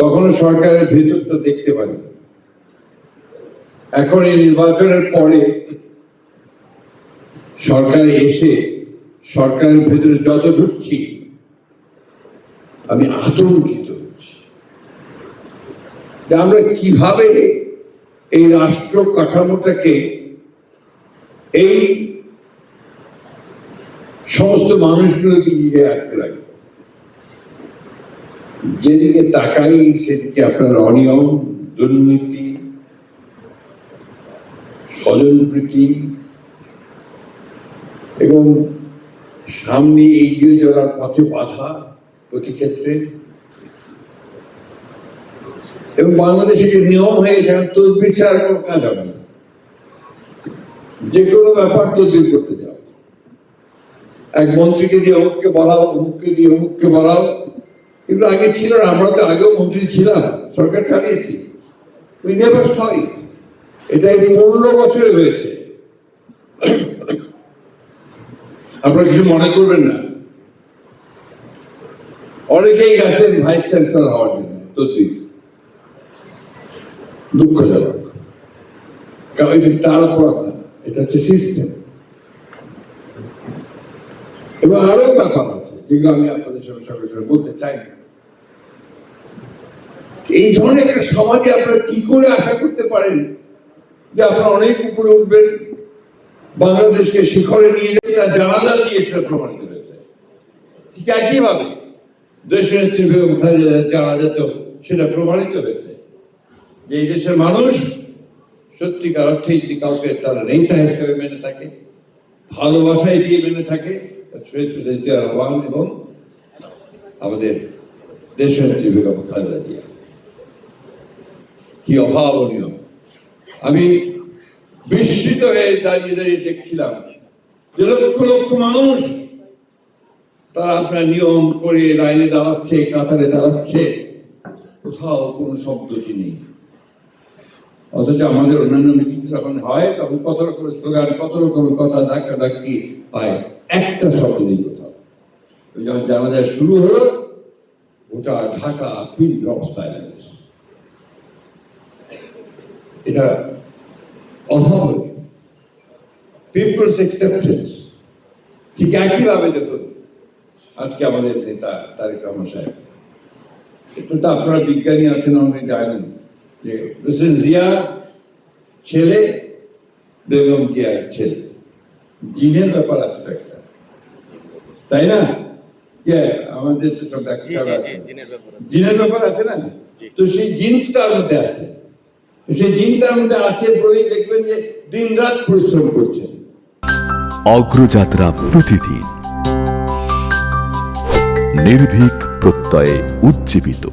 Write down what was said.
তখনও সরকারের ভেতরটা দেখতে পারি। এখন এই নির্বাচনের পরে সরকারে এসে সরকারের ভেতরে যত ঢুকছি আমি আতঙ্কিত হচ্ছি যে আমরা কিভাবে এই রাষ্ট্র কাঠামোটাকে এই সমস্ত মানুষগুলোকে এগিয়ে রাখতে লাগবে। যেদিকে তাকাই সেদিকে আপনার অনিয়ম, দুর্নীতি, স্বজনপ্রীতি এবং সামনে এগিয়ে যাওয়ার পথে বাধা প্রতি ক্ষেত্রে, এবং বাংলাদেশে যে নিয়ম হয়ে যায় তদবির ছাড়া কোনো কাজ হবে না। যে কোনো ব্যাপার তদবির করতে যাও, এক মন্ত্রীকে দিয়ে অমুককে বলাও, অমুককে দিয়ে অমুককে বলাও, এগুলো আগে ছিল না। আমরা তো আগেও মন্ত্রী ছিলাম, সরকার চালিয়েছি। We never stop. এটা 15 বছরে হয়েছে। আপনারা কিছু মনে করবেন না, অনেকেই গেছেন ভাইস চ্যান্সেলর হওয়ার জন্য তদবির। দুঃখজনক, কারণ এটা তার অপরাধ না, এটা হচ্ছে সিস্টেম। এবং আরো ব্যাপার আছে যেগুলো আমি আপনাদের সঙ্গে সঙ্গে সঙ্গে বলতে চাই না। এই ধরনের একটা সমাজে আপনারা কি করে আশা করতে পারেন যে আপনারা অনেক উপরে উঠবেন, বাংলাদেশকে শিখরে নিয়ে যাবে, তার জানাজা দিয়ে সেটা প্রমাণিত হয়েছে। ঠিক একইভাবে দেশনেত্রী বেগম খালেদা জানাজা তো সেটা প্রমাণিত হয়েছে যে এই দেশের মানুষ সত্যিকার অর্থে যদি কাউকে তারা নেতা হিসেবে মেনে থাকে, ভালোবাসায় দিয়ে মেনে থাকে, শহীদ প্রেসিডেন্ট জিয়া রহমান এবং আমাদের দেশনেত্রী বেগম খালেদা জিয়া। কি অভাবনীয়! আমি বিস্মিত হয়ে দাঁড়িয়ে দাঁড়িয়ে দেখছিলাম যে লক্ষ লক্ষ মানুষ তারা আপনার নিয়ম করে লাইনে দাঁড়াচ্ছে, কাতারে দাঁড়াচ্ছে, কোথাও কোনো শব্দটি নেই। অথচ আমাদের অন্যান্য মিটিং যখন হয় তখন কত রকমের স্লোগান, কত রকমের কথা, ধাক্কাধাক্কি হয়, একটা শব্দ নেই কোথাও। যখন জানাজা শুরু হলো, ওটা ঢাকা পিন ড্রপ সাইলেন্স। এটা অভাব, পিপলস অ্যাকসেপ্টেন্স। ঠিক একইভাবে দেখুন আজকে আমাদের নেতা তারেক রহমান সাহেব, একটু তো আপনারা বিজ্ঞানী আছেন, অনেক জানেন যে প্রেসিডেন্ট জিয়া ছেলে, বেগম জিয়ার ছেলে, জিনের ব্যাপার আছে একটা, তাই না? আমাদের তো সব জিনের ব্যাপার আছে না? তো সেই জিন তার মধ্যে আছে, সেই জিন তার মধ্যে আছে বলেই দেখবেন যে দিন রাত পরিশ্রম করছেন। অগ্রযাত্রা প্রতিদিন, নির্ভীক প্রত্যয়ে উজ্জীবিত।